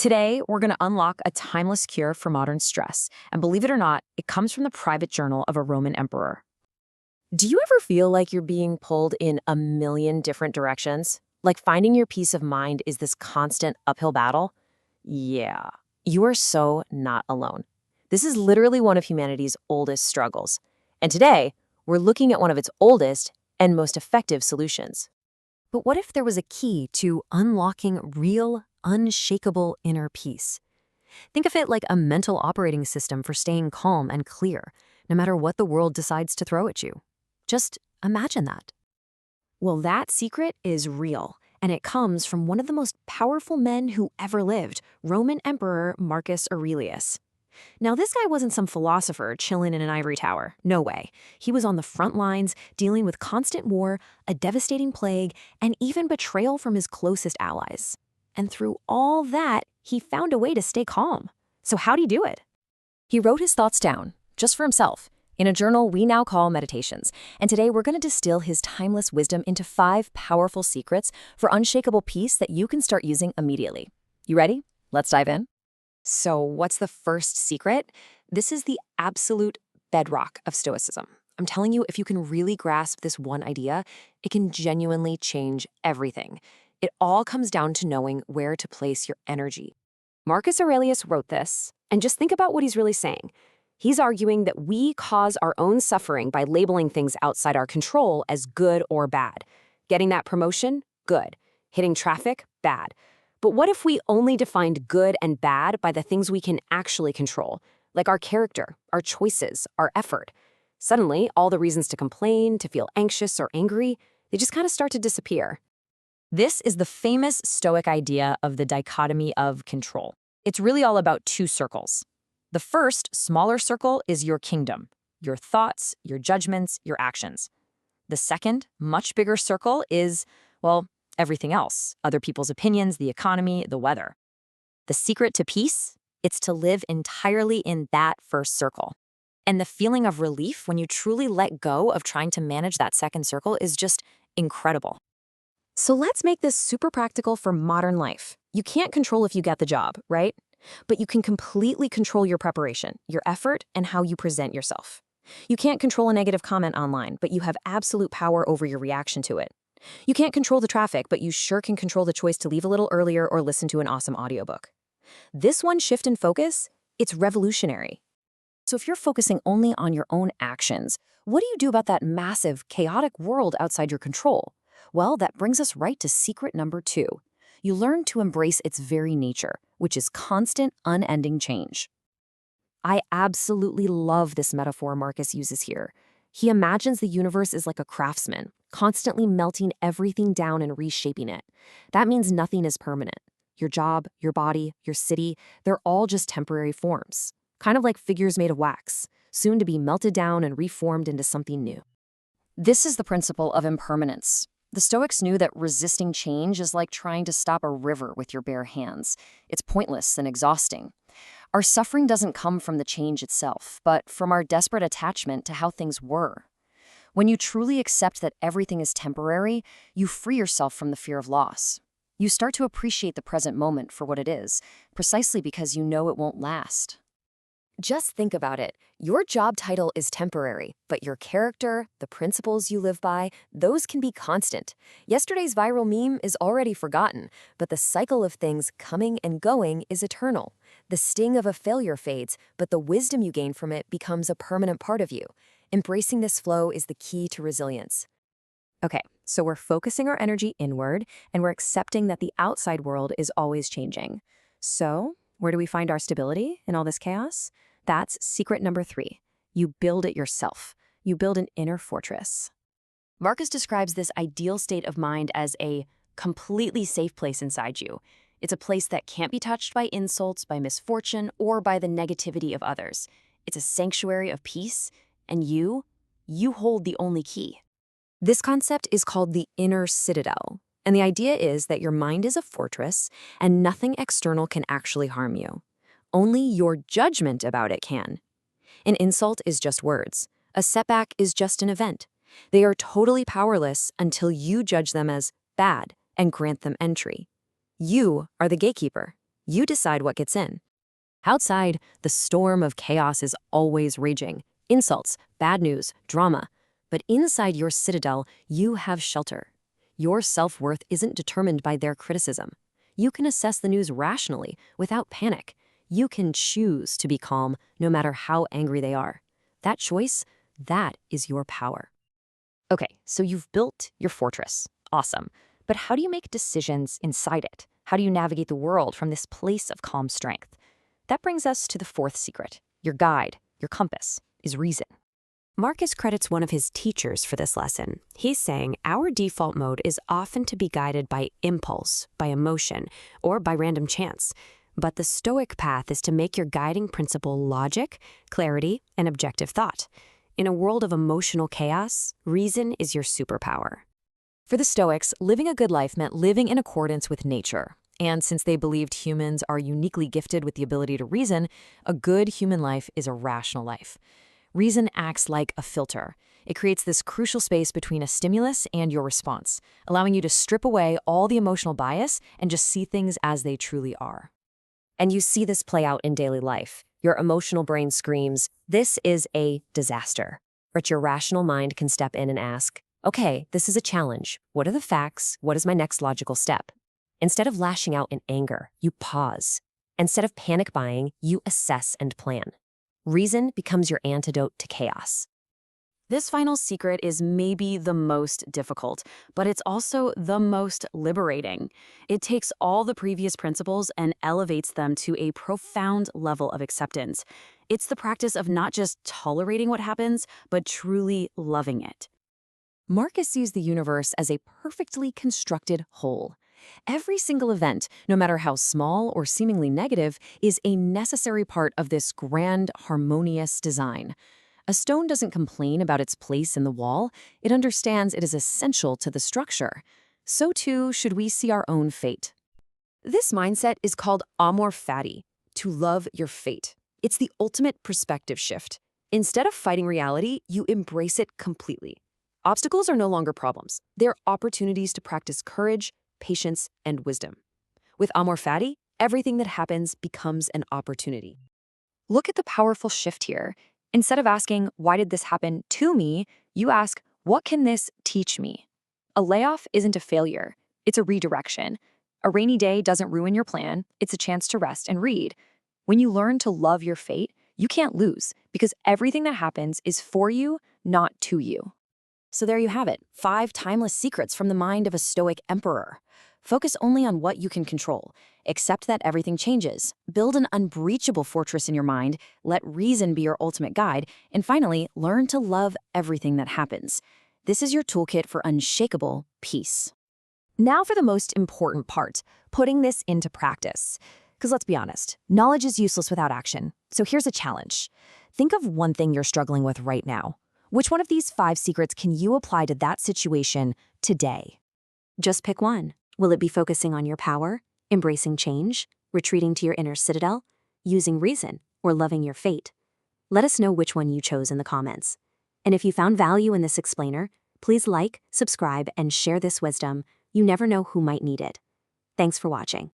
Today, we're going to unlock a timeless cure for modern stress. And believe it or not, it comes from the private journal of a Roman emperor. Do you ever feel like you're being pulled in a million different directions? Like finding your peace of mind is this constant uphill battle? Yeah, you are so not alone. This is literally one of humanity's oldest struggles. And today, we're looking at one of its oldest and most effective solutions. But what if there was a key to unlocking real, unshakable inner peace? Think of it like a mental operating system for staying calm and clear, no matter what the world decides to throw at you. Just imagine that. Well, that secret is real, and it comes from one of the most powerful men who ever lived, Roman Emperor Marcus Aurelius. Now, this guy wasn't some philosopher chilling in an ivory tower. No way. He was on the front lines, dealing with constant war, a devastating plague, and even betrayal from his closest allies. And through all that, he found a way to stay calm. So how'd he do it? He wrote his thoughts down, just for himself, in a journal we now call Meditations. And today we're going to distill his timeless wisdom into 5 powerful secrets for unshakable peace that you can start using immediately. You ready? Let's dive in. So what's the first secret? This is the absolute bedrock of Stoicism. I'm telling you, if you can really grasp this one idea, it can genuinely change everything. It all comes down to knowing where to place your energy. Marcus Aurelius wrote this, and just think about what he's really saying. He's arguing that we cause our own suffering by labeling things outside our control as good or bad. Getting that promotion? Good. Hitting traffic? Bad. But what if we only defined good and bad by the things we can actually control, like our character, our choices, our effort? Suddenly, all the reasons to complain, to feel anxious or angry, they just kind of start to disappear. This is the famous Stoic idea of the dichotomy of control. It's really all about 2 circles. The first, smaller circle is your kingdom, your thoughts, your judgments, your actions. The second, much bigger circle is, well, everything else, other people's opinions, the economy, the weather. The secret to peace? It's to live entirely in that first circle. And the feeling of relief when you truly let go of trying to manage that second circle is just incredible. So let's make this super practical for modern life. You can't control if you get the job, right? But you can completely control your preparation, your effort, and how you present yourself. You can't control a negative comment online, but you have absolute power over your reaction to it. You can't control the traffic, but you sure can control the choice to leave a little earlier or listen to an awesome audiobook. This one shift in focus, it's revolutionary. So if you're focusing only on your own actions, what do you do about that massive, chaotic world outside your control? Well, that brings us right to secret number 2. You learn to embrace its very nature, which is constant, unending change. I absolutely love this metaphor Marcus uses here. He imagines the universe is like a craftsman, constantly melting everything down and reshaping it. That means nothing is permanent. Your job, your body, your city, they're all just temporary forms, kind of like figures made of wax, soon to be melted down and reformed into something new. This is the principle of impermanence. The Stoics knew that resisting change is like trying to stop a river with your bare hands. It's pointless and exhausting. Our suffering doesn't come from the change itself, but from our desperate attachment to how things were. When you truly accept that everything is temporary, you free yourself from the fear of loss. You start to appreciate the present moment for what it is, precisely because you know it won't last. Just think about it. Your job title is temporary, but your character, the principles you live by, those can be constant. Yesterday's viral meme is already forgotten, but the cycle of things coming and going is eternal. The sting of a failure fades, but the wisdom you gain from it becomes a permanent part of you. Embracing this flow is the key to resilience. Okay, so we're focusing our energy inward, and we're accepting that the outside world is always changing. So, where do we find our stability in all this chaos? That's secret number 3. You build it yourself. You build an inner fortress. Marcus describes this ideal state of mind as a completely safe place inside you. It's a place that can't be touched by insults, by misfortune, or by the negativity of others. It's a sanctuary of peace, and you hold the only key. This concept is called the inner citadel, and the idea is that your mind is a fortress, and nothing external can actually harm you. Only your judgment about it can. An insult is just words. A setback is just an event. They are totally powerless until you judge them as bad and grant them entry. You are the gatekeeper. You decide what gets in. Outside, the storm of chaos is always raging. Insults, bad news, drama. But inside your citadel, you have shelter. Your self-worth isn't determined by their criticism. You can assess the news rationally, without panic. You can choose to be calm, no matter how angry they are. That choice, that is your power. Okay, so you've built your fortress. Awesome. But how do you make decisions inside it? How do you navigate the world from this place of calm strength? That brings us to the fourth secret. Your guide, your compass, is reason. Marcus credits one of his teachers for this lesson. He's saying our default mode is often to be guided by impulse, by emotion, or by random chance. But the Stoic path is to make your guiding principle logic, clarity, and objective thought. In a world of emotional chaos, reason is your superpower. For the Stoics, living a good life meant living in accordance with nature. And since they believed humans are uniquely gifted with the ability to reason, a good human life is a rational life. Reason acts like a filter. It creates this crucial space between a stimulus and your response, allowing you to strip away all the emotional bias and just see things as they truly are. And you see this play out in daily life. Your emotional brain screams, "This is a disaster." But your rational mind can step in and ask, "Okay, this is a challenge. What are the facts? What is my next logical step?" Instead of lashing out in anger, you pause. Instead of panic buying, you assess and plan. Reason becomes your antidote to chaos. This final secret is maybe the most difficult, but it's also the most liberating. It takes all the previous principles and elevates them to a profound level of acceptance. It's the practice of not just tolerating what happens, but truly loving it. Marcus sees the universe as a perfectly constructed whole. Every single event, no matter how small or seemingly negative, is a necessary part of this grand, harmonious design. A stone doesn't complain about its place in the wall. It understands it is essential to the structure. So too should we see our own fate. This mindset is called amor fati, to love your fate. It's the ultimate perspective shift. Instead of fighting reality, you embrace it completely. Obstacles are no longer problems. They're opportunities to practice courage, patience, and wisdom. With amor fati, everything that happens becomes an opportunity. Look at the powerful shift here. Instead of asking, "Why did this happen to me?" you ask, "What can this teach me?" A layoff isn't a failure. It's a redirection. A rainy day doesn't ruin your plan. It's a chance to rest and read. When you learn to love your fate, you can't lose because everything that happens is for you, not to you. So there you have it, 5 timeless secrets from the mind of a Stoic emperor. Focus only on what you can control. Accept that everything changes. Build an unbreachable fortress in your mind. Let reason be your ultimate guide. And finally, learn to love everything that happens. This is your toolkit for unshakable peace. Now for the most important part, putting this into practice. Because let's be honest, knowledge is useless without action. So here's a challenge. Think of one thing you're struggling with right now. Which one of these 5 secrets can you apply to that situation today? Just pick one. Will it be focusing on your power, embracing change, retreating to your inner citadel, using reason, or loving your fate? Let us know which one you chose in the comments. And if you found value in this explainer, please like, subscribe, and share this wisdom. You never know who might need it. Thanks for watching.